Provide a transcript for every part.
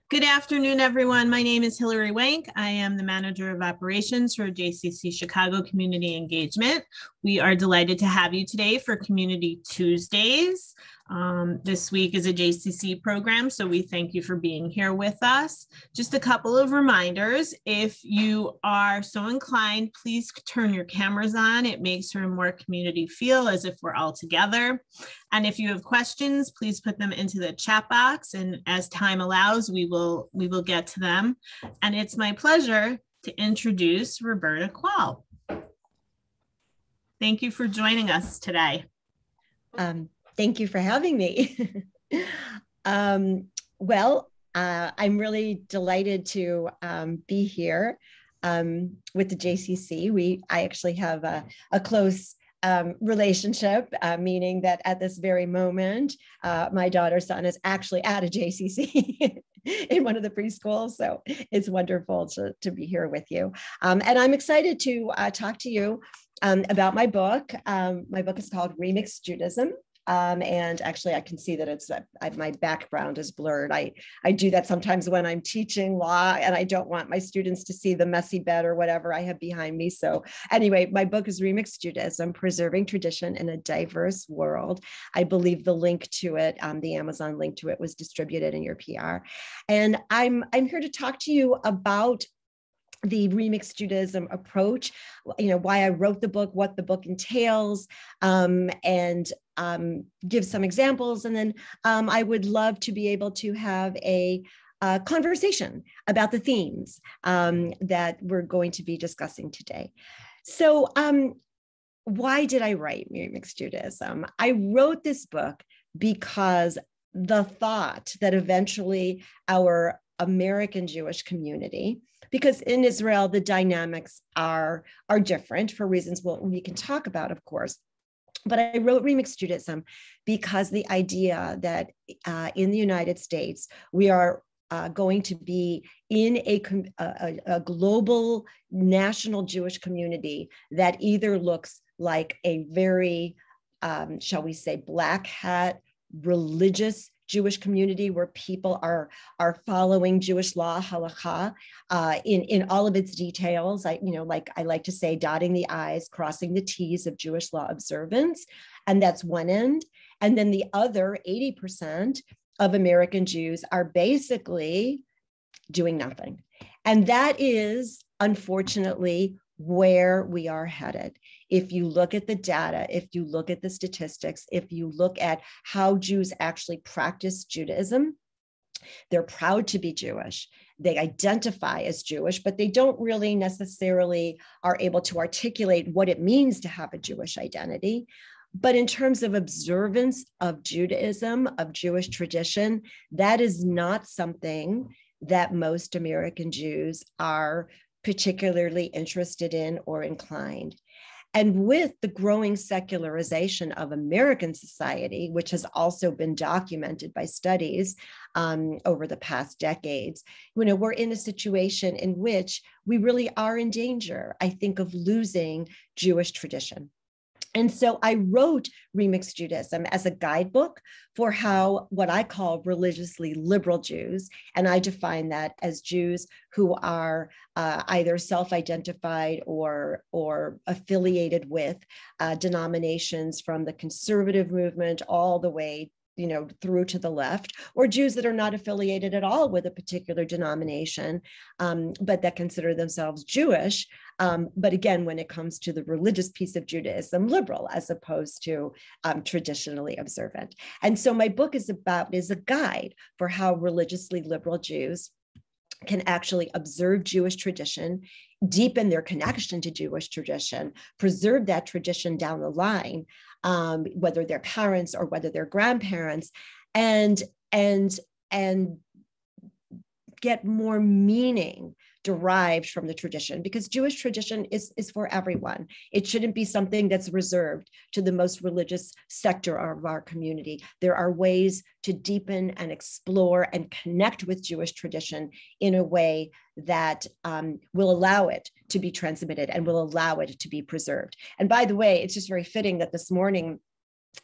Good afternoon, everyone. My name is Hillary Wank. I am the Manager of Operations for JCC Chicago Community Engagement. We are delighted to have you today for Community Tuesdays. This week is a JCC program, so we thank you for being here with us. Just a couple of reminders. If you are so inclined, please turn your cameras on. It makes for a more community feel as if we're all together. And if you have questions, please put them into the chat box. And as time allows, we will get to them. And it's my pleasure to introduce Roberta Quall. Thank you for joining us today. Thank you for having me. I'm really delighted to be here with the JCC. I actually have a close relationship, meaning that at this very moment, my daughter's son is actually at a JCC in one of the preschools. So it's wonderful to be here with you. And I'm excited to talk to you about my book. My book is called Remixed Judaism. And actually, I can see that my background is blurred. I do that sometimes when I'm teaching law, and I don't want my students to see the messy bed or whatever I have behind me. So anyway, my book is Remixed Judaism, Preserving Tradition in a Diverse World. I believe the link to it, the Amazon link to it, was distributed in your PR. And I'm here to talk to you about the Remixed Judaism approach, why I wrote the book, what the book entails, and give some examples. And then I would love to be able to have a conversation about the themes that we're going to be discussing today. So why did I write Remixed Judaism? I wrote this book because the thought that eventually our American Jewish community, because in Israel, the dynamics are different for reasons we can talk about, of course. But I wrote Remixed Judaism because the idea that in the United States, we are going to be in a global national Jewish community that either looks like a very, shall we say, black hat, religious Jewish community where people are following Jewish law, halakha, in all of its details. I like to say, dotting the I's, crossing the T's of Jewish law observance. And that's one end. And then the other 80% of American Jews are basically doing nothing. And that is, unfortunately, where we are headed. If you look at the data, if you look at the statistics, if you look at how Jews actually practice Judaism, they're proud to be Jewish. They identify as Jewish, but they don't really necessarily are able to articulate what it means to have a Jewish identity. But in terms of observance of Judaism, of Jewish tradition, that is not something that most American Jews are particularly interested in or inclined. And with the growing secularization of American society, which has also been documented by studies over the past decades, we're in a situation in which we really are in danger, I think, of losing Jewish tradition. And so I wrote Remixed Judaism as a guidebook for how what I call religiously liberal Jews, and I define that as Jews who are either self-identified or affiliated with denominations from the conservative movement all the way through to the left, or Jews that are not affiliated at all with a particular denomination, but that consider themselves Jewish. But again, when it comes to the religious piece of Judaism, liberal as opposed to traditionally observant. And so my book is a guide for how religiously liberal Jews can actually observe Jewish tradition, deepen their connection to Jewish tradition, preserve that tradition down the line, whether they're parents or whether they're grandparents, and get more meaning derived from the tradition, because Jewish tradition is for everyone. It shouldn't be something that's reserved to the most religious sector of our community. There are ways to deepen and explore and connect with Jewish tradition in a way that will allow it to be transmitted and will allow it to be preserved. And by the way, it's just very fitting that this morning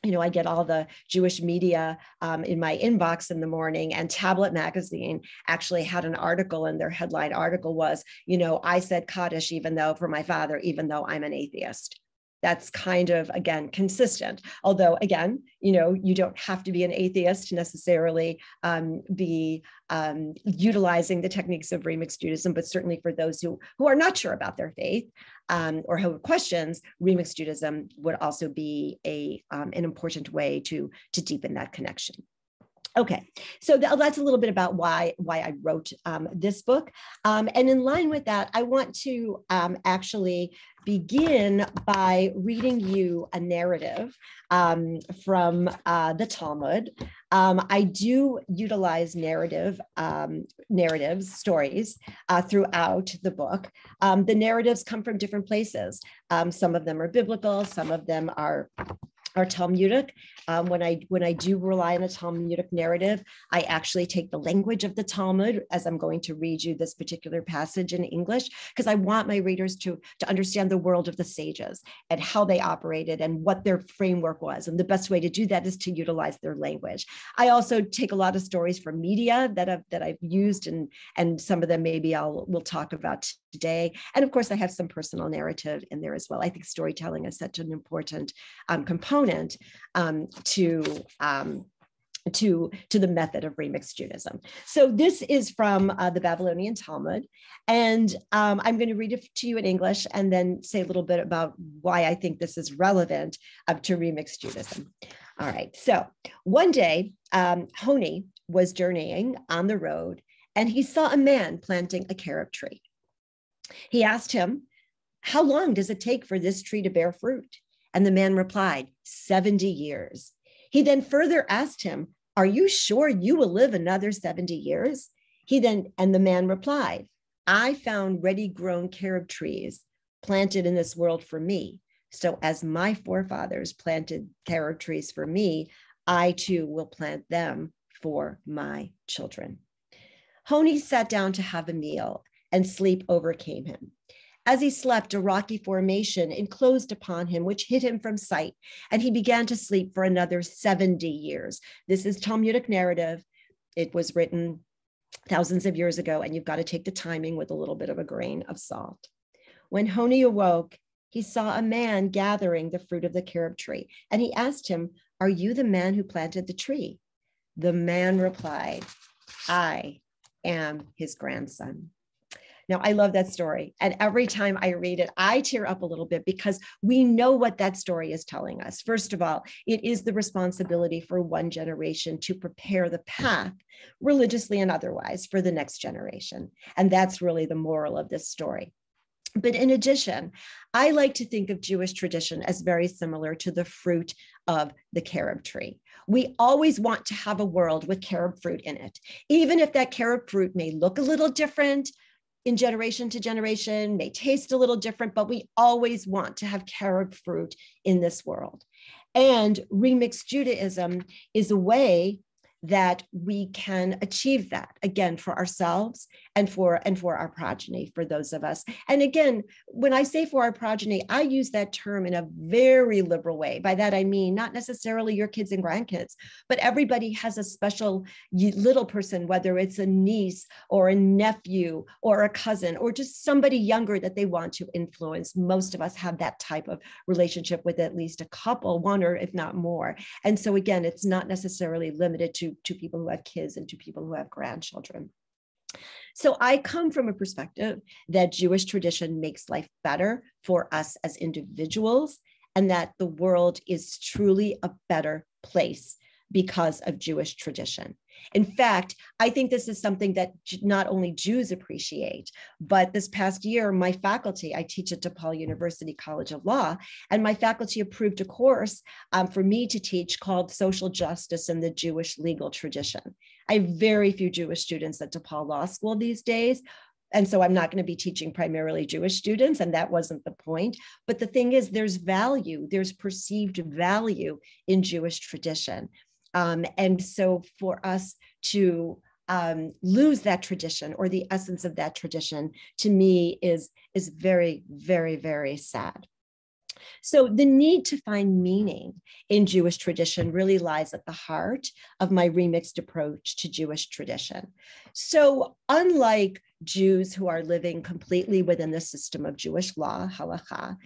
I get all the Jewish media in my inbox in the morning, and Tablet magazine actually had an article, and their headline article was, I said Kaddish for my father, even though I'm an atheist. That's kind of, again, consistent. Although, again, you don't have to be an atheist to necessarily be utilizing the techniques of remixed Judaism, but certainly for those who are not sure about their faith or who have questions, remixed Judaism would also be an important way to deepen that connection. Okay, so that's a little bit about why I wrote this book. And in line with that, I want to actually begin by reading you a narrative from the Talmud. I do utilize narratives, stories throughout the book. The narratives come from different places. Some of them are biblical, some of them are Talmudic. When I do rely on a Talmudic narrative, I actually take the language of the Talmud, as I'm going to read you this particular passage in English, because I want my readers to understand the world of the sages and how they operated and what their framework was. And the best way to do that is to utilize their language. I also take a lot of stories from media that I've used, and some of them maybe we'll talk about today. And of course, I have some personal narrative in there as well. I think storytelling is such an important component to the method of remixed Judaism. So this is from the Babylonian Talmud, and I'm going to read it to you in English and then say a little bit about why I think this is relevant to remixed Judaism. All right, so one day, Honi was journeying on the road, and he saw a man planting a carob tree. He asked him, "How long does it take for this tree to bear fruit?" And the man replied, 70 years. He then further asked him, "Are you sure you will live another 70 years? And the man replied, "I found ready-grown carob trees planted in this world for me. So as my forefathers planted carob trees for me, I too will plant them for my children." Honi sat down to have a meal, and sleep overcame him. As he slept, a rocky formation enclosed upon him, which hid him from sight, and he began to sleep for another 70 years. This is Talmudic narrative. It was written thousands of years ago, and you've got to take the timing with a little bit of a grain of salt. When Honi awoke, he saw a man gathering the fruit of the carob tree, and he asked him, "Are you the man who planted the tree?" The man replied, "I am his grandson." Now, I love that story. And every time I read it, I tear up a little bit because we know what that story is telling us. First of all, it is the responsibility for one generation to prepare the path, religiously and otherwise, for the next generation. And that's really the moral of this story. But in addition, I like to think of Jewish tradition as very similar to the fruit of the carob tree. We always want to have a world with carob fruit in it, even if that carob fruit may look a little different in generation to generation, may taste a little different, but we always want to have carob fruit in this world. And remixed Judaism is a way that we can achieve that, again, for ourselves and for our progeny, for those of us. And again, when I say for our progeny, I use that term in a very liberal way. By that, I mean not necessarily your kids and grandkids, but everybody has a special little person, whether it's a niece or a nephew or a cousin or just somebody younger that they want to influence. Most of us have that type of relationship with at least a couple, one or if not more. And so again, it's not necessarily limited to people who have kids and to people who have grandchildren. So I come from a perspective that Jewish tradition makes life better for us as individuals, and that the world is truly a better place because of Jewish tradition. In fact, I think this is something that not only Jews appreciate, but this past year, my faculty, I teach at DePaul University College of Law, and my faculty approved a course for me to teach called Social Justice in the Jewish Legal Tradition. I have very few Jewish students at DePaul Law School these days, and so I'm not going to be teaching primarily Jewish students, and that wasn't the point. But the thing is, there's value, there's perceived value in Jewish tradition. And so for us to lose that tradition or the essence of that tradition, to me is very, very, very sad. So the need to find meaning in Jewish tradition really lies at the heart of my remixed approach to Jewish tradition. So unlike Jews who are living completely within the system of Jewish law, halakha,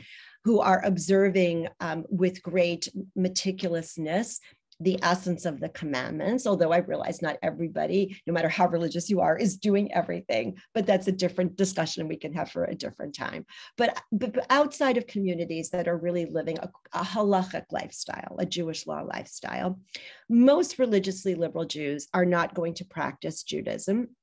who are observing with great meticulousness the essence of the commandments, although I realize not everybody, no matter how religious you are, is doing everything, but that's a different discussion we can have for a different time. But outside of communities that are really living a halachic lifestyle, a Jewish law lifestyle, most religiously liberal Jews are not going to practice Judaism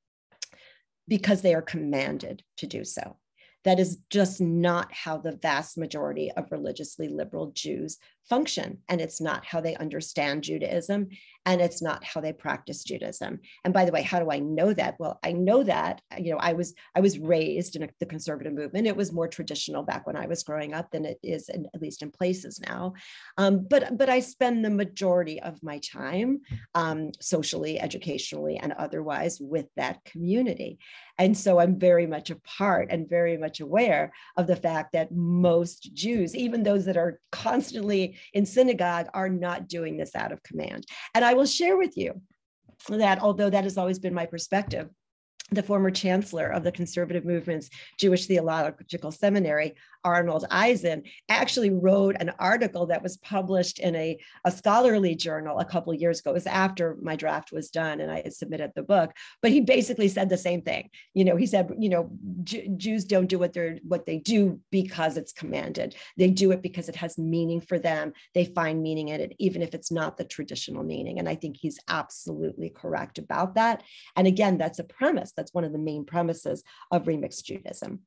because they are commanded to do so. That is just not how the vast majority of religiously liberal Jews function. And it's not how they understand Judaism. And it's not how they practice Judaism. And by the way, how do I know that? Well, I know that, I was raised in the conservative movement. It was more traditional back when I was growing up than it is, at least in places now. But I spend the majority of my time socially, educationally, and otherwise with that community. And so I'm very much a part and very much aware of the fact that most Jews, even those that are constantly in synagogue, are not doing this out of command. And I will share with you that although that has always been my perspective, the former chancellor of the conservative movement's Jewish Theological Seminary, Arnold Eisen, actually wrote an article that was published in a scholarly journal a couple of years ago. It was after my draft was done and I had submitted the book, but he basically said the same thing. He said, Jews don't do what they do because it's commanded. They do it because it has meaning for them. They find meaning in it, even if it's not the traditional meaning. And I think he's absolutely correct about that. And again, that's a premise. That's one of the main premises of remixed Judaism.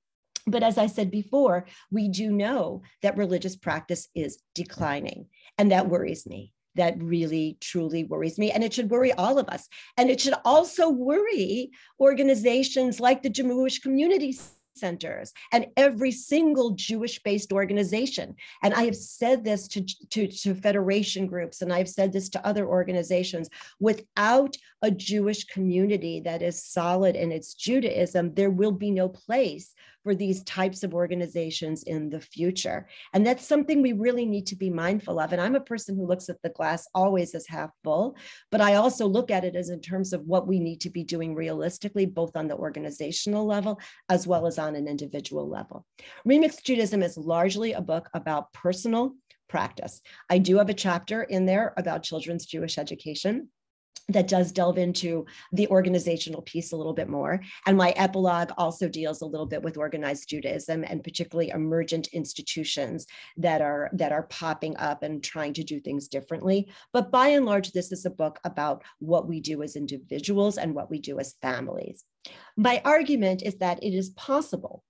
But as I said before, we do know that religious practice is declining, and that worries me. That really, truly worries me, and it should worry all of us. And it should also worry organizations like the Jewish Community Centers and every single Jewish-based organization. And I have said this to federation groups, and I've said this to other organizations. Without a Jewish community that is solid in its Judaism, there will be no place for these types of organizations in the future. And that's something we really need to be mindful of. And I'm a person who looks at the glass always as half full, but I also look at it as in terms of what we need to be doing realistically, both on the organizational level, as well as on an individual level. Remixed Judaism is largely a book about personal practice. I do have a chapter in there about children's Jewish education that does delve into the organizational piece a little bit more. And my epilogue also deals a little bit with organized Judaism and particularly emergent institutions that are popping up and trying to do things differently. But by and large, this is a book about what we do as individuals and what we do as families. My argument is that it is possible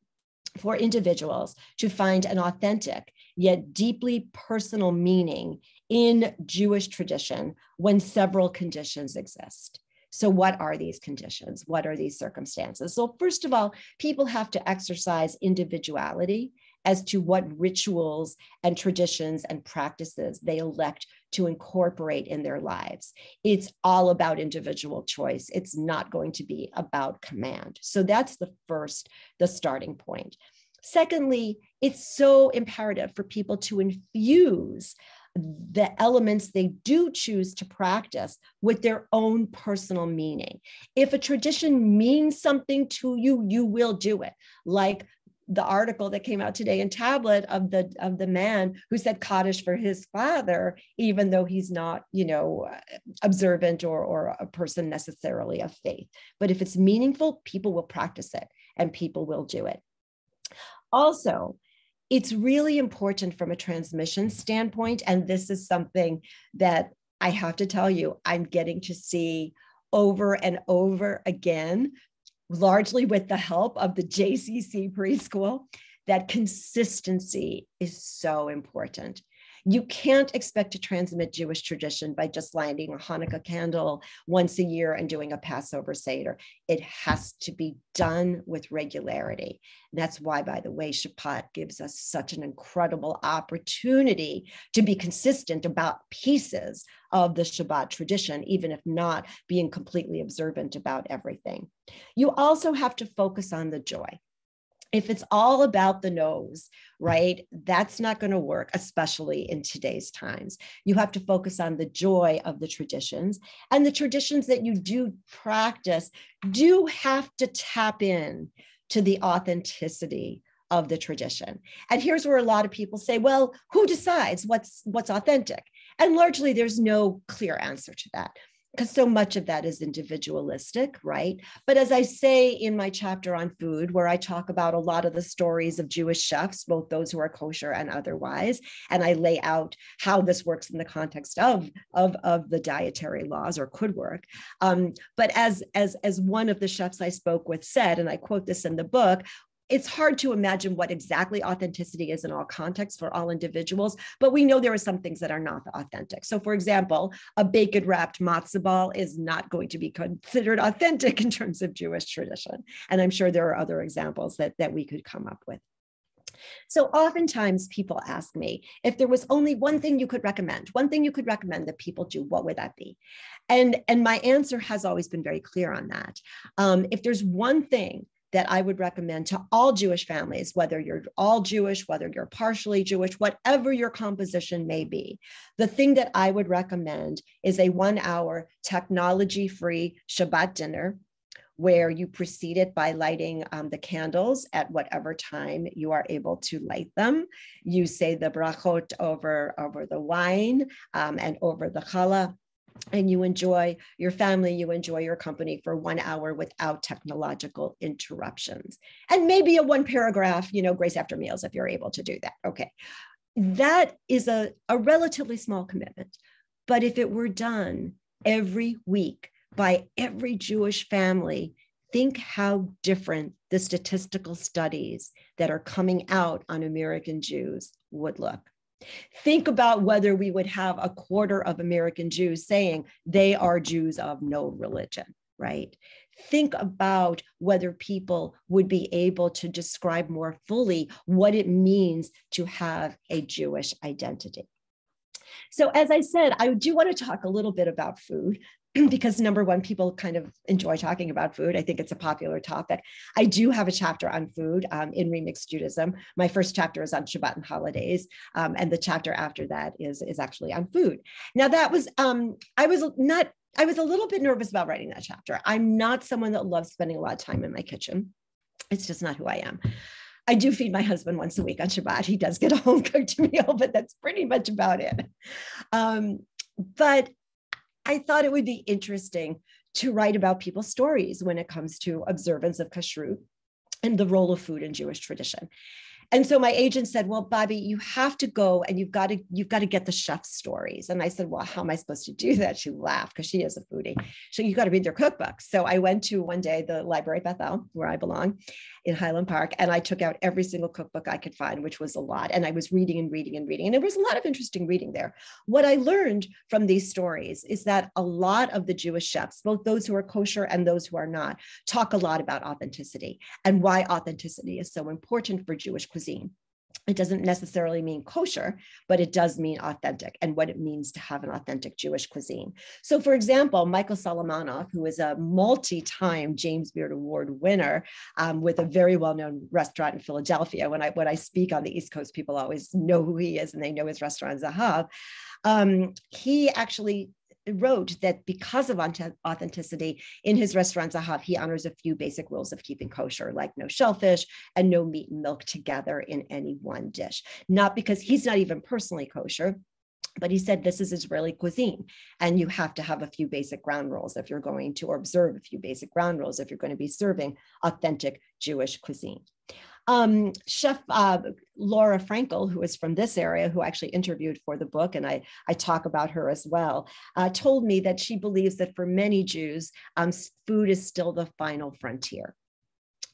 for individuals to find an authentic yet deeply personal meaning in Jewish tradition when several conditions exist. So what are these conditions? What are these circumstances? So first of all, people have to exercise individuality as to what rituals and traditions and practices they elect to incorporate in their lives. It's all about individual choice. It's not going to be about command. So that's the starting point. Secondly, it's so imperative for people to infuse the elements they do choose to practice with their own personal meaning. If a tradition means something to you, you will do it. Like the article that came out today in Tablet of the man who said Kaddish for his father, even though he's not, observant or a person necessarily of faith. But if it's meaningful, people will practice it and people will do it. Also, it's really important from a transmission standpoint, and this is something that I have to tell you, I'm getting to see over and over again, largely with the help of the JCC preschool, that consistency is so important. You can't expect to transmit Jewish tradition by just lighting a Hanukkah candle once a year and doing a Passover Seder. It has to be done with regularity. And that's why, by the way, Shabbat gives us such an incredible opportunity to be consistent about pieces of the Shabbat tradition, even if not being completely observant about everything. You also have to focus on the joy. If it's all about the nose, right, that's not going to work, especially in today's times. You have to focus on the joy of the traditions, and the traditions that you do practice do have to tap in to the authenticity of the tradition. And here's where a lot of people say, well, who decides what's authentic? And largely there's no clear answer to that, because so much of that is individualistic, right? But as I say in my chapter on food, where I talk about a lot of the stories of Jewish chefs, both those who are kosher and otherwise, and I lay out how this works in the context of the dietary laws, or could work. But as one of the chefs I spoke with said, and I quote this in the book, it's hard to imagine what exactly authenticity is in all contexts for all individuals, but we know there are some things that are not authentic. So for example, a bacon wrapped matzo ball is not going to be considered authentic in terms of Jewish tradition. And I'm sure there are other examples that we could come up with. So oftentimes people ask me, if there was only one thing you could recommend that people do, what would that be? And my answer has always been very clear on that. If there's one thing that I would recommend to all Jewish families, whether you're all Jewish, whether you're partially Jewish, whatever your composition may be, the thing that I would recommend is a 1-hour technology-free Shabbat dinner, where you precede it by lighting the candles at whatever time you are able to light them. You say the brachot over the wine and over the challah, and you enjoy your family, you enjoy your company for 1 hour without technological interruptions. And maybe a 1-paragraph, grace after meals, if you're able to do that. Okay. That is a relatively small commitment. But if it were done every week by every Jewish family, think how different the statistical studies that are coming out on American Jews would look. Think about whether we would have 1/4 of American Jews saying they are Jews of no religion, right? Think about whether people would be able to describe more fully what it means to have a Jewish identity. So as I said, I do want to talk a little bit about food, because number one, people kind of enjoy talking about food. I think it's a popular topic. I do have a chapter on food in Remixed Judaism. My first chapter is on Shabbat and holidays, and the chapter after that is actually on food. Now that was, I was a little bit nervous about writing that chapter. I'm not someone that loves spending a lot of time in my kitchen. It's just not who I am. I do feed my husband once a week on Shabbat. He does get a home cooked meal, but that's pretty much about it. But I thought it would be interesting to write about people's stories when it comes to observance of kashrut and the role of food in Jewish tradition. And so my agent said, well, Bobby, you have to go and you've got to get the chef's stories. And I said, well, how am I supposed to do that? She laughed because she is a foodie. So you got to read their cookbooks. So I went to one day, the library at Bethel, where I belong in Highland Park. And I took out every single cookbook I could find, which was a lot. And I was reading and reading and reading. And there was a lot of interesting reading there. What I learned from these stories is that a lot of the Jewish chefs, both those who are kosher and those who are not, talk a lot about authenticity and why authenticity is so important for Jewish cuisine. It doesn't necessarily mean kosher, but it does mean authentic and what it means to have an authentic Jewish cuisine. So for example, Michael Solomonov, who is a multi-time James Beard Award winner with a very well-known restaurant in Philadelphia. When I speak on the East Coast, people always know who he is and they know his restaurant Zahav. He actually wrote that because of authenticity in his restaurant Zahav, he honors a few basic rules of keeping kosher, like no shellfish and no meat and milk together in any one dish. Not because he's not even personally kosher, but he said this is Israeli cuisine, and you have to have a few basic ground rules if you're going to, or observe a few basic ground rules if you're going to be serving authentic Jewish cuisine. Chef Laura Frankel, who is from this area, who actually interviewed for the book, and I talk about her as well, told me that she believes that for many Jews, food is still the final frontier.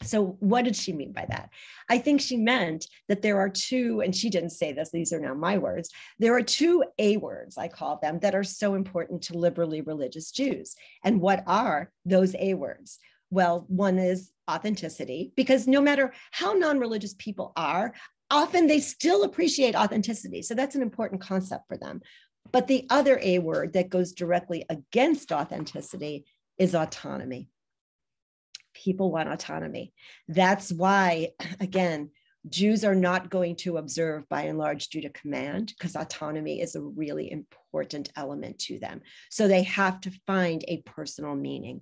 So what did she mean by that? I think she meant that there are two, and she didn't say this, these are now my words, there are two A words, I call them, that are so important to liberally religious Jews. And what are those A words? Well, one is authenticity, because no matter how non-religious people are, often they still appreciate authenticity. So that's an important concept for them. But the other A word that goes directly against authenticity is autonomy. People want autonomy. That's why, again, Jews are not going to observe by and large due to command, because autonomy is a really important element to them. So they have to find a personal meaning.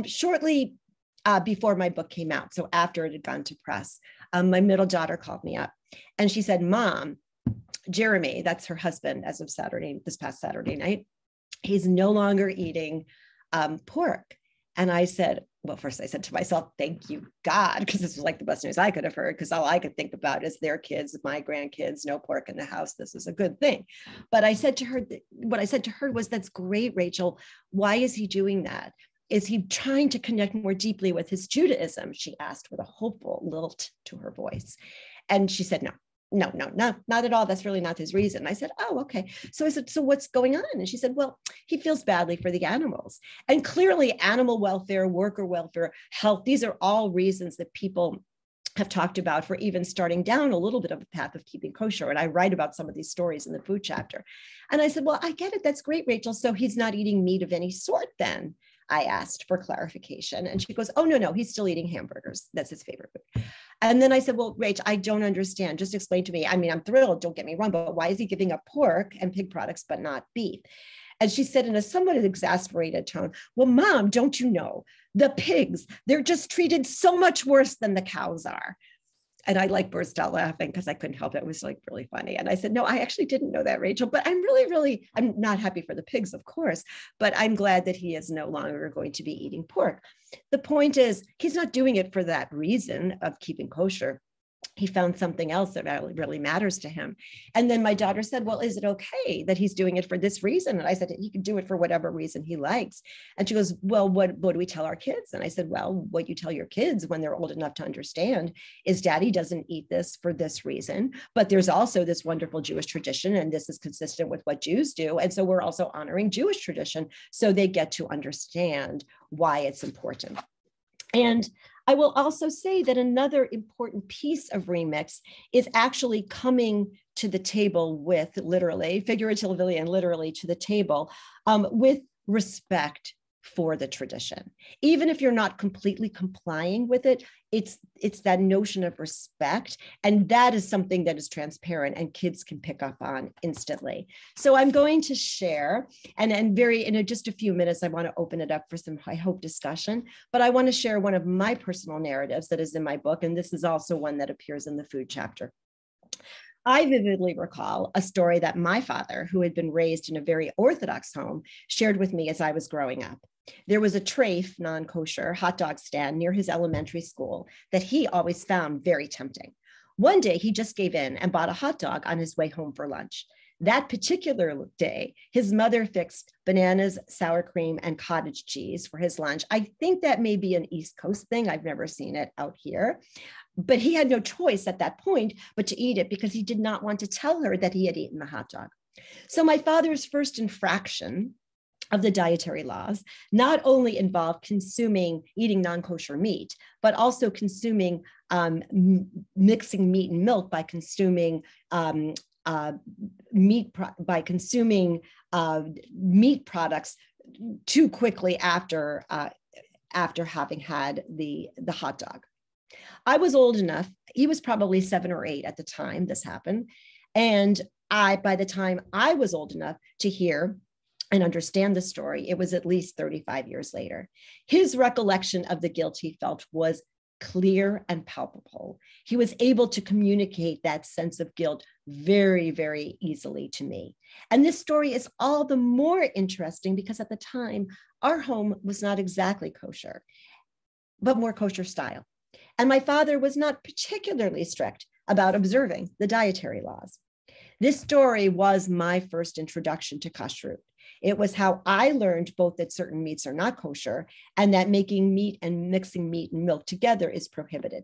Shortly before my book came out, so after it had gone to press, my middle daughter called me up and she said, Mom, Jeremy, that's her husband as of this past Saturday night, he's no longer eating pork. And I said, well, first I said to myself, thank you, God, because this was like the best news I could have heard, because all I could think about is their kids, my grandkids, no pork in the house. This is a good thing. But I said to her, what I said to her was, that's great, Rachel. Why is he doing that? Is he trying to connect more deeply with his Judaism? She asked with a hopeful lilt to her voice. And she said, no, not at all. That's really not his reason. I said, oh, okay. So I said, so what's going on? And she said, well, he feels badly for the animals. And clearly animal welfare, worker welfare, health, these are all reasons that people have talked about for even starting down a little bit of a path of keeping kosher. And I write about some of these stories in the food chapter. And I said, well, I get it. That's great, Rachel. So he's not eating meat of any sort then? I asked for clarification. And she goes, oh, no, he's still eating hamburgers. That's his favorite food. And then I said, well, Rach, I don't understand. Just explain to me. I mean, I'm thrilled, don't get me wrong, but why is he giving up pork and pig products, but not beef? And she said in a somewhat exasperated tone, well, Mom, don't you know, the pigs, they're just treated so much worse than the cows are. And I burst out laughing because I couldn't help it. It was really funny. And I said, no, I actually didn't know that, Rachel, but I'm I'm not happy for the pigs, of course, but I'm glad that he is no longer going to be eating pork. The point is, he's not doing it for that reason of keeping kosher. He found something else that really matters to him. And then my daughter said, well, is it okay that he's doing it for this reason? And I said, he can do it for whatever reason he likes. And she goes, well, what do we tell our kids? And I said, well, what you tell your kids when they're old enough to understand is Daddy doesn't eat this for this reason, but there's also this wonderful Jewish tradition, and this is consistent with what Jews do. And so we're also honoring Jewish tradition, so they get to understand why it's important. And I will also say that another important piece of Remix is actually coming to the table with literally, figuratively and literally to the table with respect for the tradition. Even if you're not completely complying with it, it's that notion of respect. And that is something that is transparent and kids can pick up on instantly. So I'm going to share, and in just a few minutes, I want to open it up for some, I hope, discussion, but I want to share one of my personal narratives that is in my book. And this is also one that appears in the food chapter. I vividly recall a story that my father, who had been raised in a very Orthodox home, shared with me as I was growing up. There was a treif, non-kosher, hot dog stand near his elementary school that he always found very tempting. One day, he just gave in and bought a hot dog on his way home for lunch. That particular day, his mother fixed bananas, sour cream, and cottage cheese for his lunch. I think that may be an East Coast thing. I've never seen it out here. But he had no choice at that point but to eat it because he did not want to tell her that he had eaten the hot dog. So my father's first infraction of the dietary laws not only involved eating non-kosher meat, but also consuming, mixing meat and milk by consuming meat products too quickly after having had the hot dog. I was old enough, he was probably 7 or 8 at the time this happened. And by the time I was old enough to hear and understand the story, it was at least 35 years later. His recollection of the guilt he felt was clear and palpable. He was able to communicate that sense of guilt very, very easily to me. And this story is all the more interesting because at the time, our home was not exactly kosher, but more kosher style. And my father was not particularly strict about observing the dietary laws. This story was my first introduction to kashrut. It was how I learned both that certain meats are not kosher and that making meat and mixing meat and milk together is prohibited.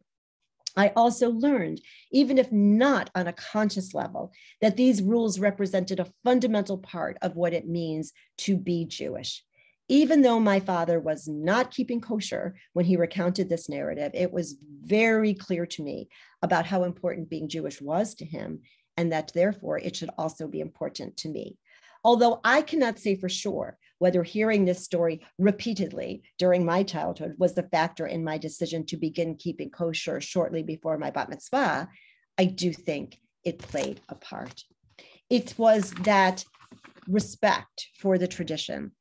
I also learned, even if not on a conscious level, that these rules represented a fundamental part of what it means to be Jewish. Even though my father was not keeping kosher when he recounted this narrative, it was very clear to me about how important being Jewish was to him, and that therefore it should also be important to me. Although I cannot say for sure whether hearing this story repeatedly during my childhood was the factor in my decision to begin keeping kosher shortly before my bat mitzvah, I do think it played a part. It was that respect for the tradition,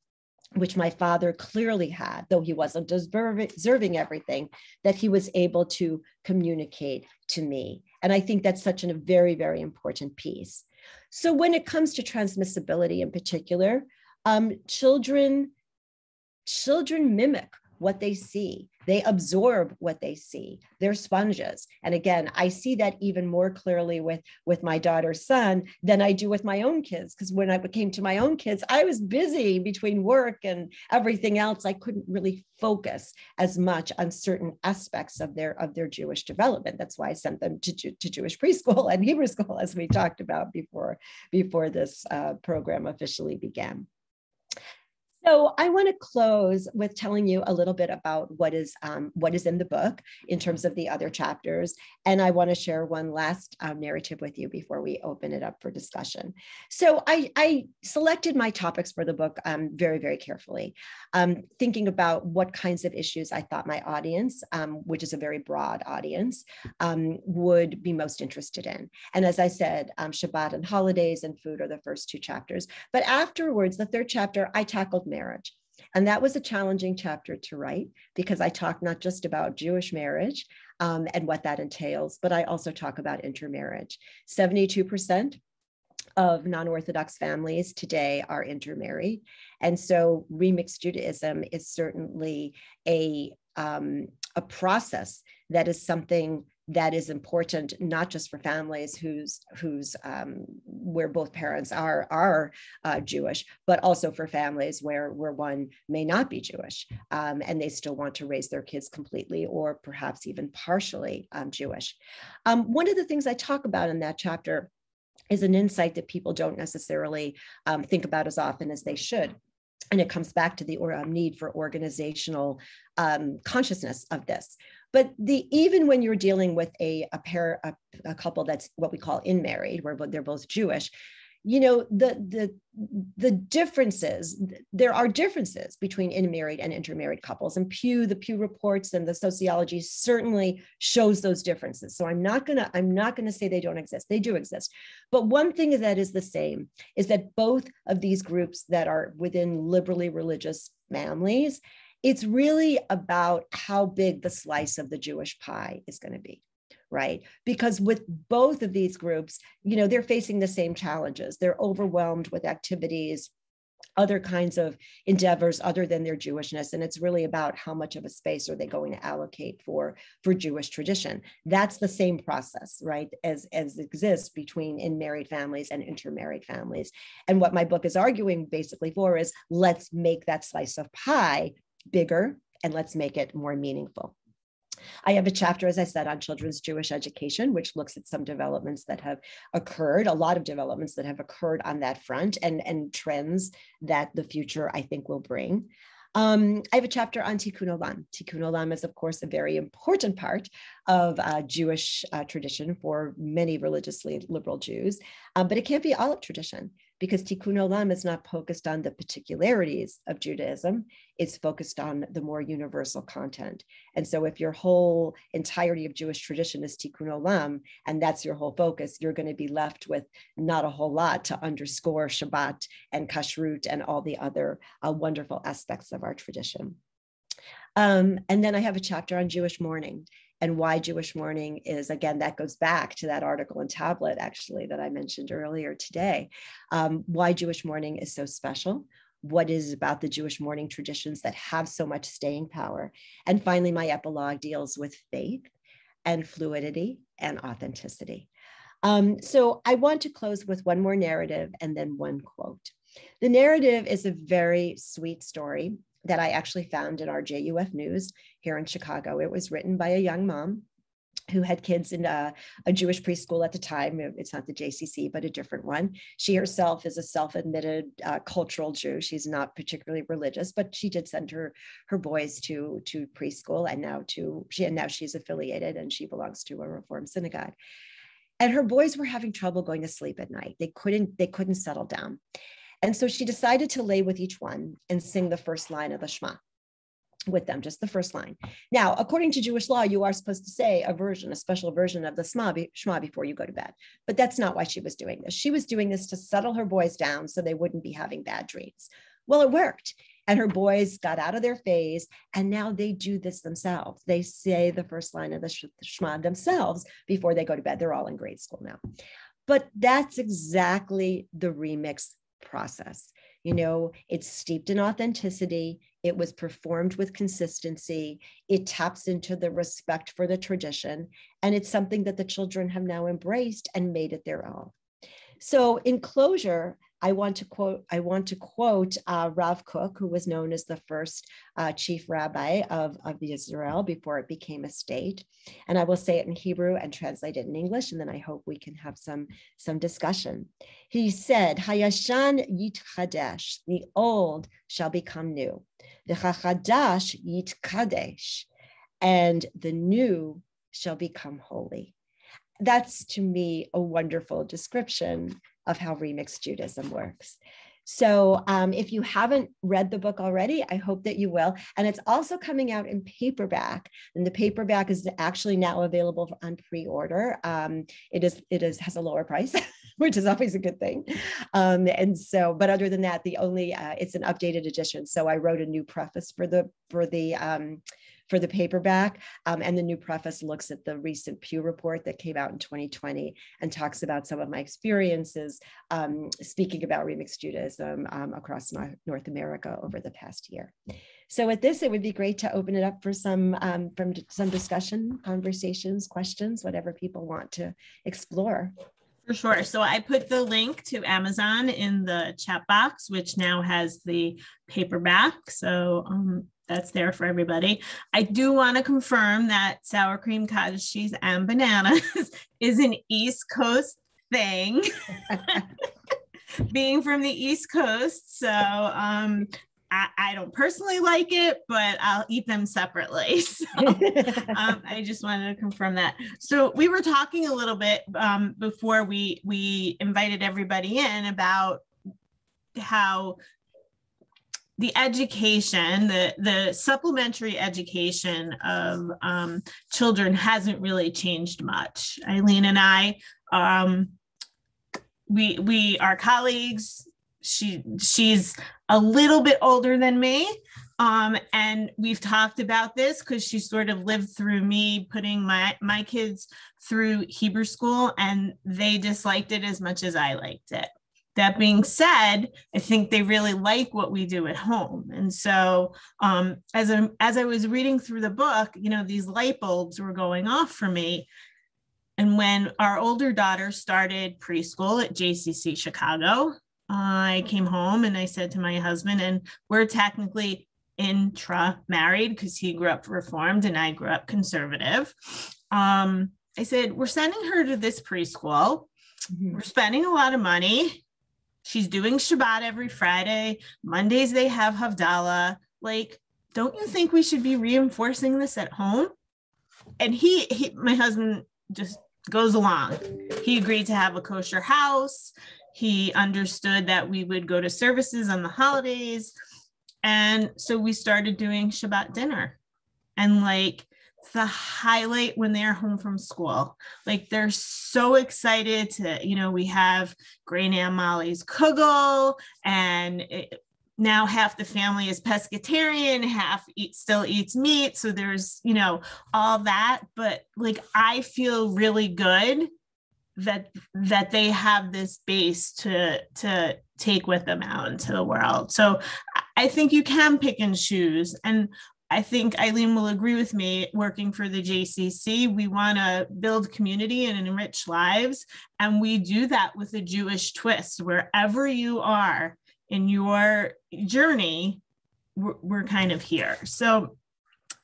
which my father clearly had, though he wasn't deserving everything, that he was able to communicate to me. And I think that's such a very, very important piece. So when it comes to transmissibility in particular, children mimic what they see. They absorb what they see. They're sponges. And again, I see that even more clearly with my daughter's son than I do with my own kids. Because when I came to my own kids, I was busy between work and everything else. I couldn't really focus as much on certain aspects of their Jewish development. That's why I sent them to Jewish preschool and Hebrew school, as we talked about before this program officially began. So I want to close with telling you a little bit about what is in the book in terms of the other chapters. And I want to share one last narrative with you before we open it up for discussion. So I selected my topics for the book very, very carefully, thinking about what kinds of issues I thought my audience, which is a very broad audience, would be most interested in. And as I said, Shabbat and holidays and food are the first two chapters. But afterwards, the third chapter, I tackled marriage. And that was a challenging chapter to write because I talk not just about Jewish marriage and what that entails, but I also talk about intermarriage. 72% of non-Orthodox families today are intermarried. And so remixed Judaism is certainly a process that is something that is important, not just for families where both parents are Jewish, but also for families where one may not be Jewish and they still want to raise their kids completely or perhaps even partially Jewish. One of the things I talk about in that chapter is an insight that people don't necessarily think about as often as they should. And it comes back to the need for organizational consciousness of this. But even when you're dealing with a couple that's what we call in married, where they're both Jewish, you know, the differences, there are differences between in married and intermarried couples, and the Pew reports and the sociology certainly shows those differences. So I'm not gonna say they don't exist. They do exist. But one thing that is the same is that both of these groups that are within liberally religious families, it's really about how big the slice of the Jewish pie is going to be, right? Because with both of these groups, you know, they're facing the same challenges. They're overwhelmed with activities, other kinds of endeavors other than their Jewishness. And it's really about how much of a space are they going to allocate for Jewish tradition. That's the same process, right, as exists between in-married families and intermarried families. And what my book is arguing basically for is let's make that slice of pie bigger and let's make it more meaningful. I have a chapter, as I said, on children's Jewish education, which looks at some developments that have occurred, a lot of developments that have occurred on that front and trends that the future, I think, will bring. I have a chapter on Tikkun Olam. Tikkun Olam is, of course, a very important part of Jewish tradition for many religiously liberal Jews, but it can't be all of tradition because Tikkun Olam is not focused on the particularities of Judaism. It's focused on the more universal content. And so if your whole entirety of Jewish tradition is Tikkun Olam, and that's your whole focus, you're going to be left with not a whole lot to underscore Shabbat and Kashrut and all the other wonderful aspects of our tradition. And then I have a chapter on Jewish mourning and why Jewish mourning is, again, that goes back to that article in Tablet, actually, that I mentioned earlier today, why Jewish mourning is so special, what is about the Jewish mourning traditions that have so much staying power. And finally, my epilogue deals with faith and fluidity and authenticity. So I want to close with one more narrative and then one quote. The narrative is a very sweet story that I actually found in our JUF News here in Chicago. It was written by a young mom who had kids in a Jewish preschool at the time. It's not the JCC, but a different one. She herself is a self-admitted cultural Jew. She's not particularly religious, but she did send her boys to preschool, and now she's affiliated and she belongs to a Reform synagogue. And her boys were having trouble going to sleep at night. They couldn't settle down. And so she decided to lay with each one and sing the first line of the Shema with them, just the first line. Now, according to Jewish law, you are supposed to say a special version of the Shema before you go to bed. But that's not why she was doing this. She was doing this to settle her boys down so they wouldn't be having bad dreams. Well, it worked. And her boys got out of their phase, and now they do this themselves. They say the first line of the Shema themselves before they go to bed. They're all in grade school now. But that's exactly the remix process. You know, it's steeped in authenticity. It was performed with consistency. It taps into the respect for the tradition. And it's something that the children have now embraced and made it their own. So in closure, I want to quote Rav Kook, who was known as the first chief rabbi of Israel before it became a state. And I will say it in Hebrew and translate it in English, and then I hope we can have some discussion. He said, Hayashan yitchadesh, the old shall become new. The chachadash yitkadesh, and the new shall become holy. That's, to me, a wonderful description of how Remixed Judaism works. So if you haven't read the book already, I hope that you will. And it's also coming out in paperback. And the paperback is actually now available on pre-order. It has a lower price, which is always a good thing. But other than that, it's an updated edition. So I wrote a new preface for the paperback, and the new preface looks at the recent Pew report that came out in 2020 and talks about some of my experiences speaking about Remixed Judaism across North America over the past year. So with this, it would be great to open it up for some discussion, conversations, questions, whatever people want to explore. For sure. So I put the link to Amazon in the chat box, which now has the paperback. So that's there for everybody. I do want to confirm that sour cream, cottage cheese, and bananas is an East Coast thing, being from the East Coast. So I don't personally like it, but I'll eat them separately. So I just wanted to confirm that. So we were talking a little bit before we invited everybody in about how the education, the supplementary education of children hasn't really changed much. Eileen and I, we are colleagues. She's a little bit older than me. And we've talked about this because she sort of lived through me putting my kids through Hebrew school, and they disliked it as much as I liked it. That being said, I think they really like what we do at home. And so as I was reading through the book, you know, these light bulbs were going off for me. And when our older daughter started preschool at JCC Chicago, I came home and I said to my husband, and we're technically intra-married because he grew up Reformed and I grew up conservative. I said, we're sending her to this preschool. Mm-hmm. We're spending a lot of money. She's doing Shabbat every Friday. Mondays they have Havdalah. Like, don't you think we should be reinforcing this at home? And he my husband just goes along. He agreed to have a kosher house. He understood that we would go to services on the holidays. And so we started doing Shabbat dinner. And like, the highlight when they're home from school, like they're so excited to, you know, we have Great Aunt Molly's kugel, and now half the family is pescatarian, half still eats meat. So there's, you know, all that. But like, I feel really good that they have this base to take with them out into the world. So I think you can pick and choose. And I think Eileen will agree with me, working for the JCC, we want to build community and enrich lives. And we do that with a Jewish twist. Wherever you are in your journey, we're kind of here. So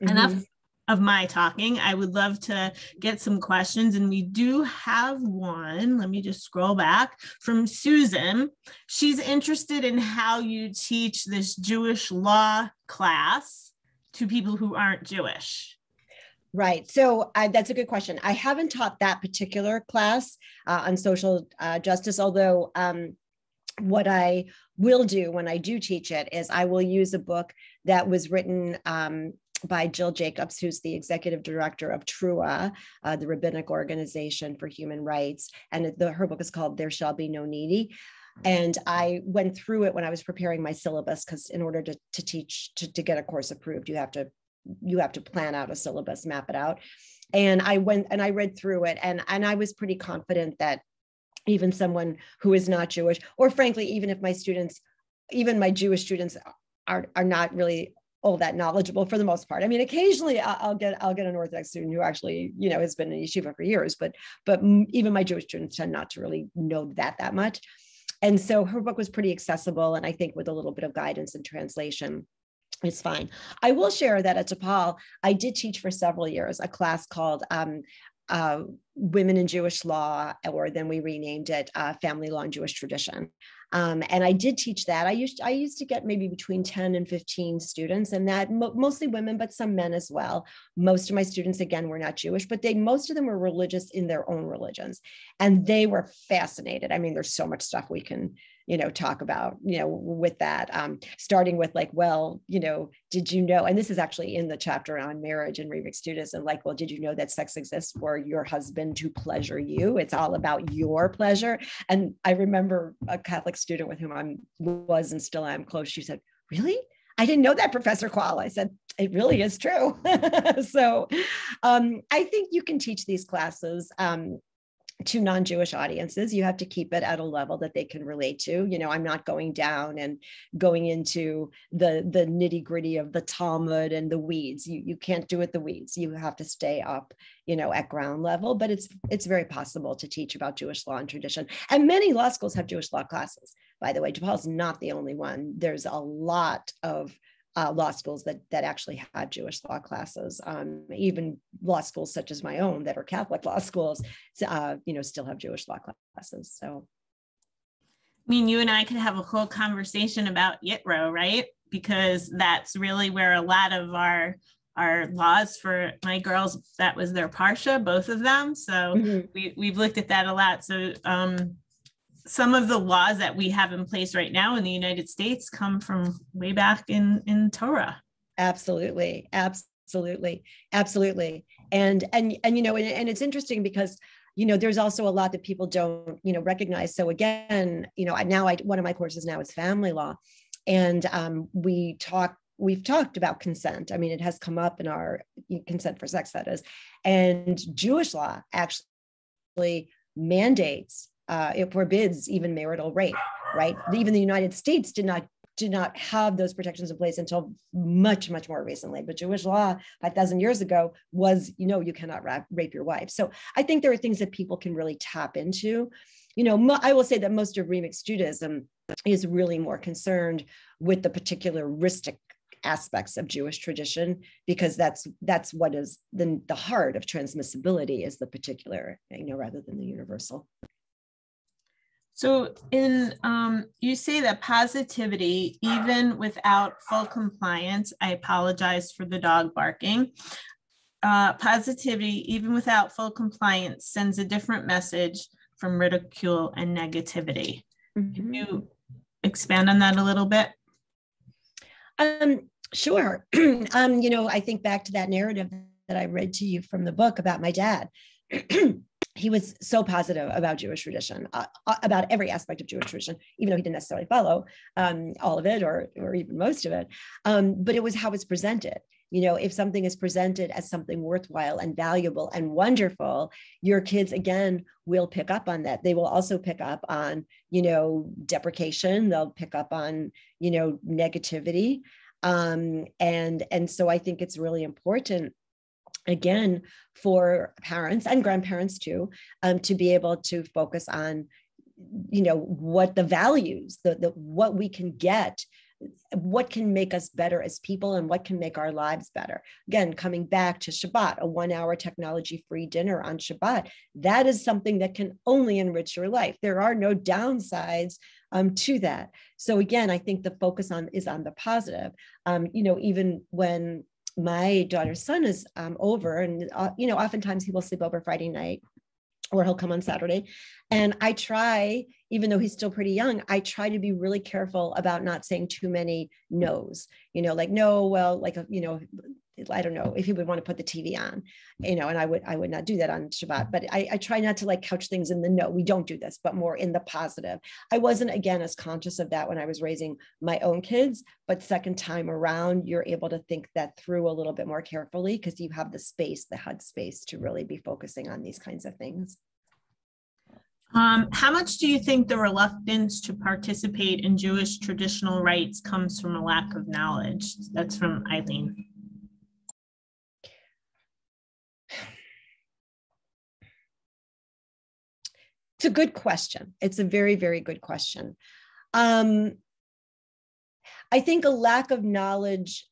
enough of my talking. I would love to get some questions. And we do have one. Let me just scroll back from Susan. She's interested in how you teach this Jewish law class to people who aren't Jewish. Right. So that's a good question. I haven't taught that particular class on social justice, although what I will do when I do teach it is I will use a book that was written by Jill Jacobs, who's the executive director of TRUA, the Rabbinic Organization for Human Rights. And her book is called There Shall Be No Needy. And I went through it when I was preparing my syllabus, because in order to teach, to get a course approved, you have to plan out a syllabus, map it out. And I went and I read through it, and I was pretty confident that even someone who is not Jewish, or frankly, even if my students, even my Jewish students are not really all that knowledgeable for the most part. I mean, occasionally I'll get an Orthodox student who actually, has been in yeshiva for years, but even my Jewish students tend not to really know that much. And so her book was pretty accessible. And I think with a little bit of guidance and translation, it's fine. I will share that at DePaul, I did teach for several years a class called Women in Jewish Law, or then we renamed it Family Law and Jewish Tradition. And I did teach that. I used to get maybe between 10 and 15 students, and that mostly women, but some men as well. Most of my students, again, were not Jewish, but most of them were religious in their own religions. And they were fascinated. I mean, there's so much stuff we can, talk about, with that, starting with like, well, did you know, and this is actually in the chapter on marriage and remixed Judaism, like, well, did you know that sex exists for your husband to pleasure you? It's all about your pleasure. And I remember a Catholic student with whom I was and still am close. She said, really? I didn't know that, Professor Quall. I said, it really is true. So I think you can teach these classes to non-Jewish audiences. You have to keep it at a level that they can relate to. I'm not going down and going into the nitty gritty of the Talmud and the weeds. You can't do it the weeds. You have to stay up, at ground level, but it's very possible to teach about Jewish law and tradition. And many law schools have Jewish law classes. By the way, DePaul's not the only one. There's a lot of law schools that actually have Jewish law classes. Even law schools such as my own that are Catholic law schools, still have Jewish law classes. So, I mean, you and I could have a whole conversation about Yitro, right? Because that's really where a lot of our laws for my girls, that was their Parsha, both of them. So we've looked at that a lot. So some of the laws that we have in place right now in the United States come from way back in Torah. Absolutely. And it's interesting because, there's also a lot that people don't, recognize. So again, one of my courses now is family law, and we've talked about consent. I mean, it has come up in our consent for sex, that is, and Jewish law actually mandates, it forbids even marital rape, right? Even the United States did not have those protections in place until much, much more recently. But Jewish law 5,000 years ago was, you cannot rape your wife. So I think there are things that people can really tap into. I will say that most of remixed Judaism is really more concerned with the particularistic aspects of Jewish tradition, because that's what is the heart of transmissibility, is the particular, rather than the universal. So you say that positivity, even without full compliance, I apologize for the dog barking. Positivity, even without full compliance, sends a different message from ridicule and negativity. Can you expand on that a little bit? Sure. I think back to that narrative that I read to you from the book about my dad. He was so positive about Jewish tradition, about every aspect of Jewish tradition, even though he didn't necessarily follow all of it or even most of it. But it was how it's presented. If something is presented as something worthwhile and valuable and wonderful, your kids, again, will pick up on that. They will also pick up on, deprecation. They'll pick up on, negativity. And so I think it's really important, again, for parents and grandparents too, to be able to focus on, what the values, what we can get, what can make us better as people, and what can make our lives better. Again, coming back to Shabbat, a 1-hour technology-free dinner on Shabbat, that is something that can only enrich your life. There are no downsides to that. So again, I think the focus is on the positive. Even when my daughter's son is over, and oftentimes he will sleep over Friday night, or he'll come on Saturday, and I try, even though he's still pretty young, I try to be really careful about not saying too many no's, like, no, well, like, I don't know if he would want to put the TV on, and I would not do that on Shabbat, but I try not to like couch things in the no, we don't do this, but more in the positive. I wasn't, again, as conscious of that when I was raising my own kids, but second time around, you're able to think that through a little bit more carefully because you have the space, the head space to really be focusing on these kinds of things. How much do you think the reluctance to participate in Jewish traditional rites comes from a lack of knowledge? That's from Eileen. It's a good question. It's a very, very good question. I think a lack of knowledge.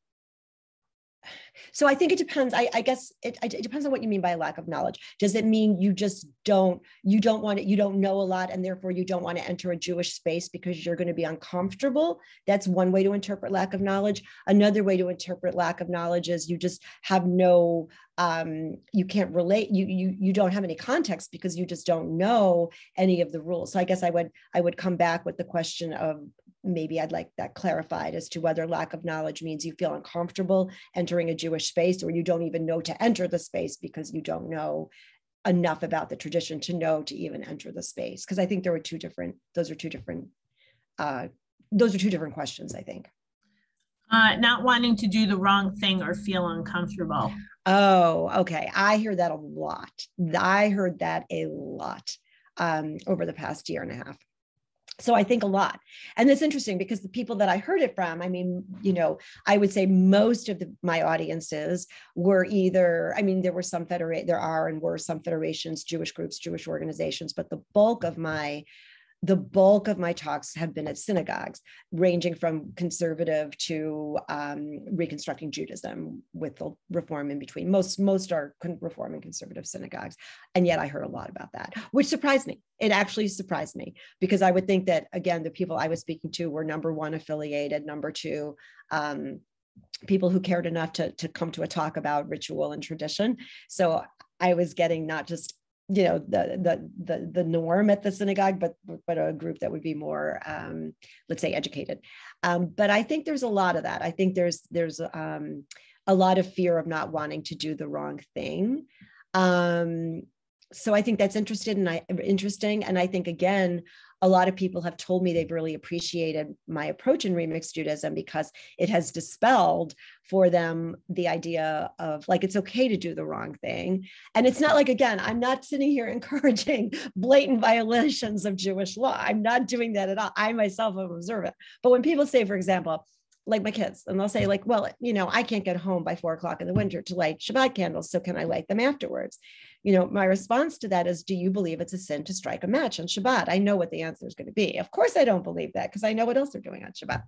So I think it depends. I guess it depends on what you mean by a lack of knowledge. Does it mean you just don't know a lot and therefore you don't want to enter a Jewish space because you're going to be uncomfortable? That's one way to interpret lack of knowledge. Another way to interpret lack of knowledge is you just have no, you can't relate, you don't have any context because you just don't know any of the rules. So I guess I would come back with the question of, maybe I'd like that clarified as to whether lack of knowledge means you feel uncomfortable entering a Jewish space, or you don't even know to enter the space because you don't know enough about the tradition to know to even enter the space. Because I think those are two different questions, I think. Not wanting to do the wrong thing or feel uncomfortable. Oh, okay. I hear that a lot. I heard that a lot over the past year and a half. So I think a lot. And it's interesting because the people that I heard it from, I mean, I would say most of my audiences were either, I mean, there were some federations, Jewish groups, Jewish organizations, but the bulk of my talks have been at synagogues, ranging from conservative to reconstructing Judaism with the reform in between. Most are reform and conservative synagogues. And yet I heard a lot about that, which surprised me. It actually surprised me because I would think that, again, the people I was speaking to were number one, affiliated, number two, people who cared enough to come to a talk about ritual and tradition. So I was getting not just the norm at the synagogue, but a group that would be more, let's say, educated. But I think there's a lot of that. I think there's a lot of fear of not wanting to do the wrong thing. So I think that's interesting. And I think, again, a lot of people have told me they've really appreciated my approach in Remixed Judaism because it has dispelled for them the idea of like, it's okay to do the wrong thing. And it's not like, again, I'm not sitting here encouraging blatant violations of Jewish law. I'm not doing that at all. I myself am observant. But when people say, for example, like my kids, and they'll say like, well, I can't get home by 4 o'clock in the winter to light Shabbat candles. So can I light them afterwards? My response to that is, do you believe it's a sin to strike a match on Shabbat? I know what the answer is going to be. Of course, I don't believe that because I know what else they're doing on Shabbat.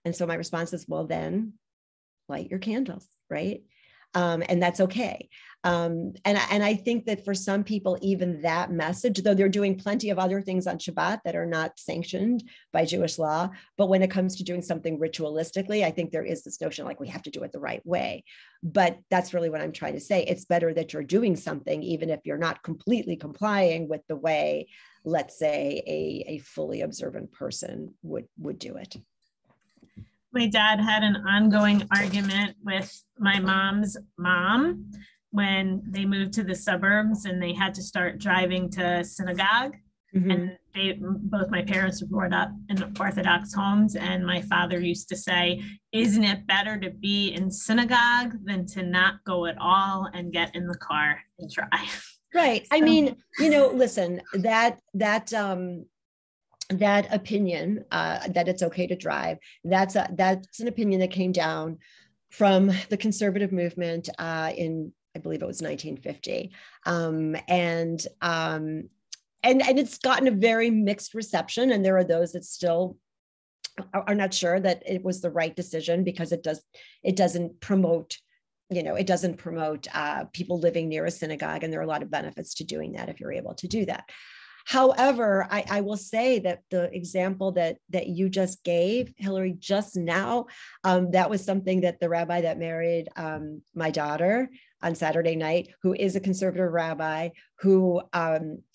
And so my response is, well, then light your candles, right? And that's okay. And I think that for some people, even that message, though they're doing plenty of other things on Shabbat that are not sanctioned by Jewish law, but when it comes to doing something ritualistically, I think there is this notion like we have to do it the right way. But that's really what I'm trying to say. It's better that you're doing something, even if you're not completely complying with the way, let's say, a fully observant person would do it. My dad had an ongoing argument with my mom's mom when they moved to the suburbs and they had to start driving to synagogue. Mm-hmm. And both my parents were brought up in Orthodox homes. And my father used to say, isn't it better to be in synagogue than to not go at all and get in the car and drive? Right. So, I mean, listen, that opinion that it's okay to drive, that's an opinion that came down from the conservative movement in, I believe it was 1950. And it's gotten a very mixed reception. And there are those that still are not sure that it was the right decision because it doesn't promote people living near a synagogue. And there are a lot of benefits to doing that if you're able to do that. However, I will say that the example that you just gave, Hillary, just now, that was something that the rabbi that married my daughter on Saturday night, who is a conservative rabbi, who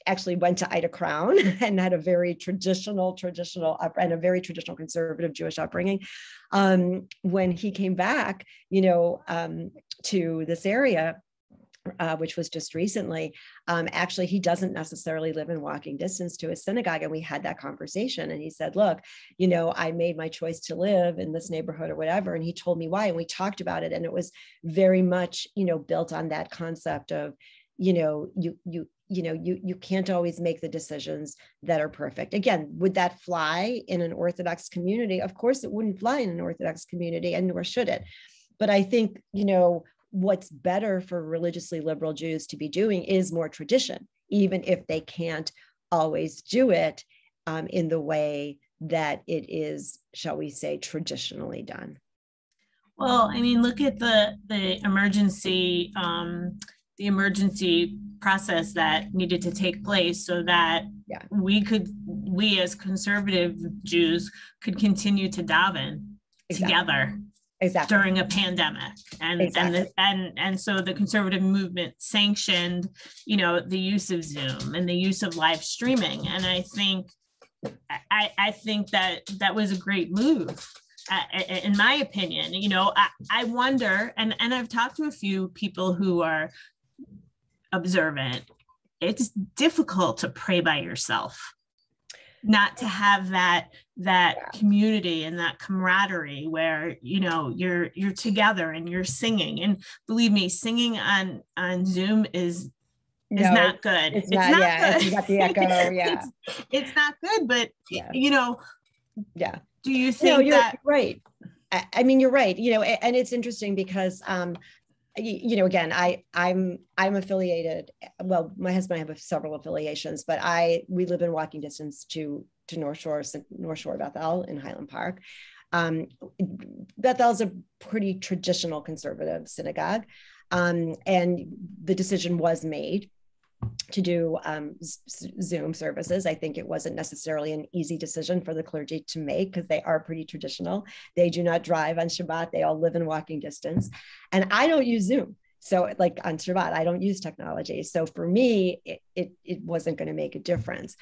actually went to Ida Crown and had a very traditional and a very traditional conservative Jewish upbringing. When he came back, to this area, which was just recently, actually, he doesn't necessarily live in walking distance to a synagogue. And we had that conversation. And he said, look, I made my choice to live in this neighborhood or whatever. And he told me why. And we talked about it. And it was very much, built on that concept of, you can't always make the decisions that are perfect. Again, would that fly in an Orthodox community? Of course, it wouldn't fly in an Orthodox community, and nor should it. But I think, what's better for religiously liberal Jews to be doing is more tradition, even if they can't always do it in the way that it is, shall we say, traditionally done. Well, I mean, look at the emergency process that needed to take place so that we as conservative Jews could continue to daven together. Exactly. During a pandemic, and so the conservative movement sanctioned, the use of Zoom and the use of live streaming, and I think that was a great move, in my opinion. I wonder, and I've talked to a few people who are observant. It's difficult to pray by yourself, not to have that community and that camaraderie where you're together and you're singing. And believe me, singing on Zoom is not good. It's not good. You got the echo. Yeah, it's not good. But do you think you're that? Right. I mean, you're right. And it's interesting because again, I'm affiliated. Well, my husband and I have several affiliations, but we live in walking distance to North Shore Bethel in Highland Park. Bethel's a pretty traditional conservative synagogue, and the decision was made to do Zoom services. I think it wasn't necessarily an easy decision for the clergy to make because they are pretty traditional. They do not drive on Shabbat. They all live in walking distance. And I don't use Zoom. So like on Shabbat, I don't use technology. So for me, it wasn't going to make a difference.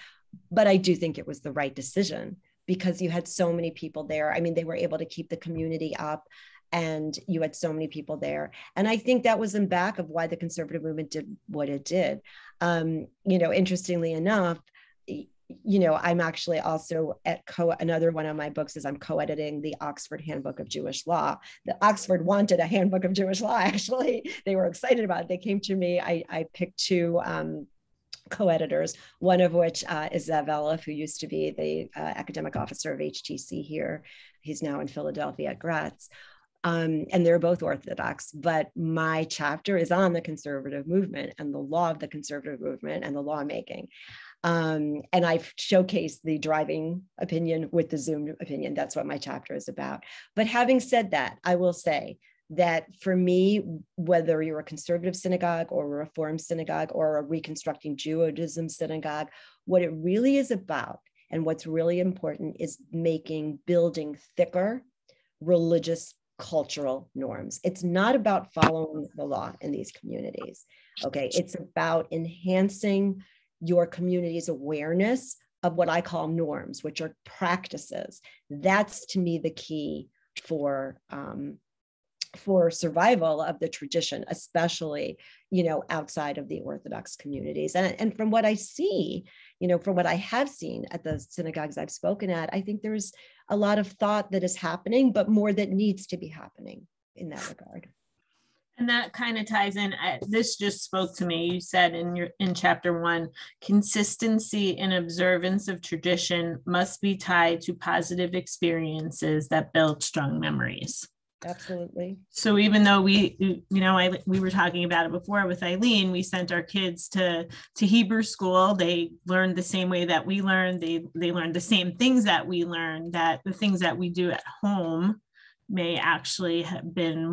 But I do think it was the right decision because you had so many people there. I mean, they were able to keep the community up and you had so many people there. And I think that was in back of why the conservative movement did what it did. Interestingly enough, I'm actually also another one of my books is I'm co-editing the Oxford Handbook of Jewish Law. The Oxford wanted a handbook of Jewish law, actually. They were excited about it. They came to me. I picked two co-editors, one of which is Zev Elif, who used to be the academic officer of HTC here. He's now in Philadelphia at Gratz. And they're both Orthodox, but my chapter is on the conservative movement and the law of the conservative movement and the lawmaking. And I've showcased the driving opinion with the Zoom opinion. That's what my chapter is about. But having said that, I will say that for me, whether you're a conservative synagogue or a Reform synagogue or a reconstructing Judaism synagogue, what it really is about and what's really important is building thicker religious cultural norms. It's not about following the law in these communities. Okay. It's about enhancing your community's awareness of what I call norms, which are practices. That's to me the key for survival of the tradition, especially, outside of the Orthodox communities. And from what I see, from what I have seen at the synagogues I've spoken at, I think there's a lot of thought that is happening, but more that needs to be happening in that regard. And that kind of ties in. This just spoke to me. You said in chapter 1, consistency and observance of tradition must be tied to positive experiences that build strong memories. Absolutely. So even though we were talking about it before with Eileen, we sent our kids to Hebrew school. They learned the same way that we learned. They learned the same things that we learned, that the things that we do at home may actually have been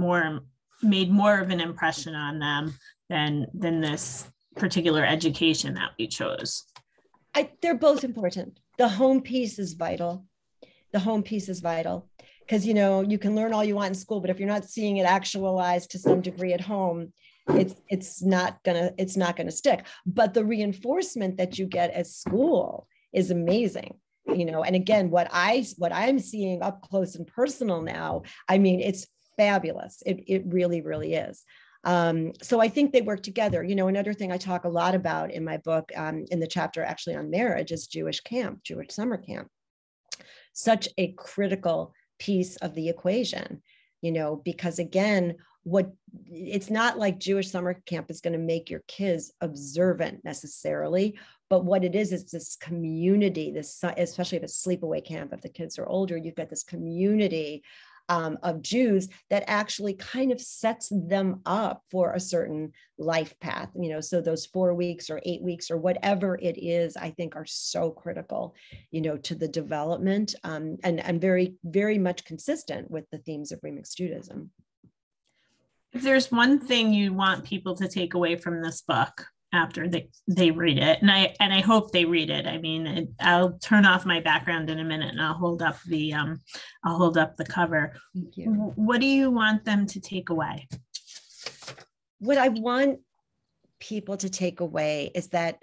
made more of an impression on them than this particular education that we chose. They're both important. The home piece is vital. Because, you can learn all you want in school, but if you're not seeing it actualized to some degree at home, it's not gonna stick. But the reinforcement that you get at school is amazing. And again, what I'm seeing up close and personal now, I mean, it's fabulous. It really, really is. So I think they work together. Another thing I talk a lot about in my book, in the chapter actually on marriage, is Jewish summer camp. Such a critical piece of the equation, because again, it's not like Jewish summer camp is going to make your kids observant necessarily, but what it is this community, especially if it's sleepaway camp, if the kids are older, you've got this community of Jews that actually kind of sets them up for a certain life path. So those 4 weeks or 8 weeks or whatever it is, I think are so critical, to the development, and very, very much consistent with the themes of Remixed Judaism. If there's one thing you want people to take away from this book after they read it, and I hope they read it. I mean, I'll turn off my background in a minute and I'll hold up the cover. Thank you. What do you want them to take away? What I want people to take away is that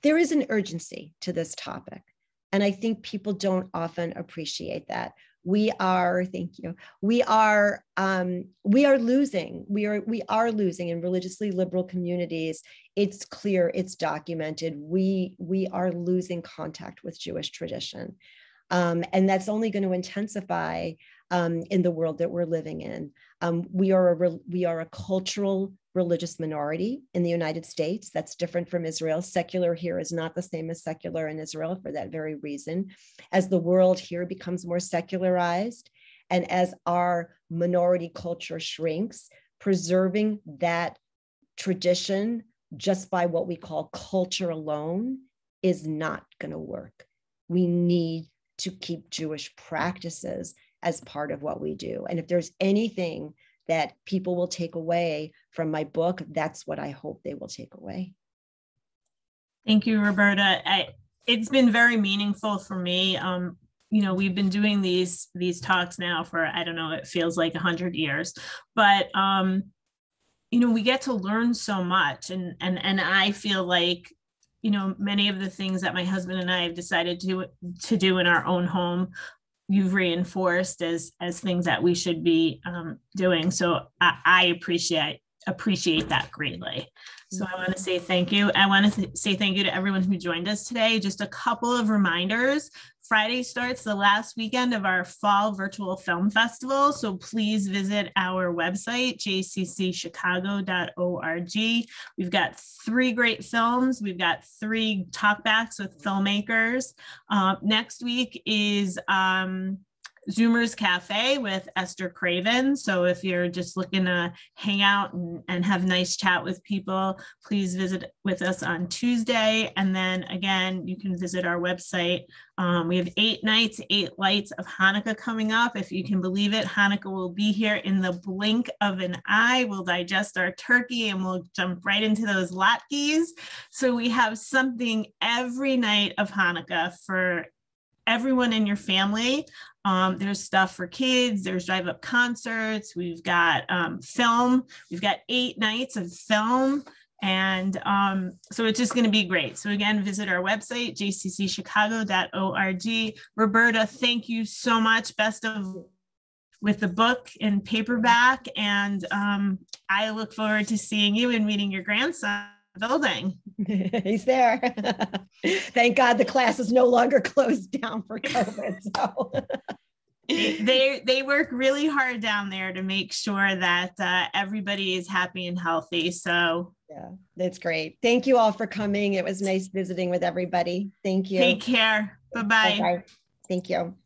there is an urgency to this topic, and I think people don't often appreciate that. Thank you. We are losing in religiously liberal communities. It's clear, it's documented. We are losing contact with Jewish tradition. And that's only going to intensify in the world that we're living in. We are a cultural religious minority in the United States. That's different from Israel. Secular here is not the same as secular in Israel for that very reason. As the world here becomes more secularized, and as our minority culture shrinks, preserving that tradition just by what we call culture alone is not going to work. We need to keep Jewish practices as part of what we do. And if there's anything that people will take away from my book, that's what I hope they will take away. Thank you, Roberta. It's been very meaningful for me. We've been doing these talks now for, I don't know, it feels like 100 years, but we get to learn so much, and I feel like many of the things that my husband and I have decided to do in our own home, you've reinforced as things that we should be doing. So I appreciate that greatly. So I want to say thank you. I want to say thank you to everyone who joined us today. Just a couple of reminders. Friday starts the last weekend of our fall virtual film festival. So please visit our website, jccchicago.org. We've got 3 great films. We've got 3 talkbacks with filmmakers. Next week is Zoomer's Cafe with Esther Craven. So if you're just looking to hang out and have a nice chat with people, please visit with us on Tuesday. And then again, you can visit our website. We have 8 nights, 8 lights of Hanukkah coming up. If you can believe it, Hanukkah will be here in the blink of an eye. We'll digest our turkey and we'll jump right into those latkes. So we have something every night of Hanukkah for everyone in your family. There's stuff for kids, there's drive-up concerts, we've got film, we've got 8 nights of film, and so it's just going to be great. So again, visit our website, jccchicago.org. Roberta, thank you so much. Best of with the book in paperback, and I look forward to seeing you and meeting your grandson building. He's there. Thank God the class is no longer closed down for COVID. So they work really hard down there to make sure that everybody is happy and healthy. So yeah, that's great. Thank you all for coming. It was nice visiting with everybody. Thank you. Take care. Bye-bye. Bye-bye. Thank you.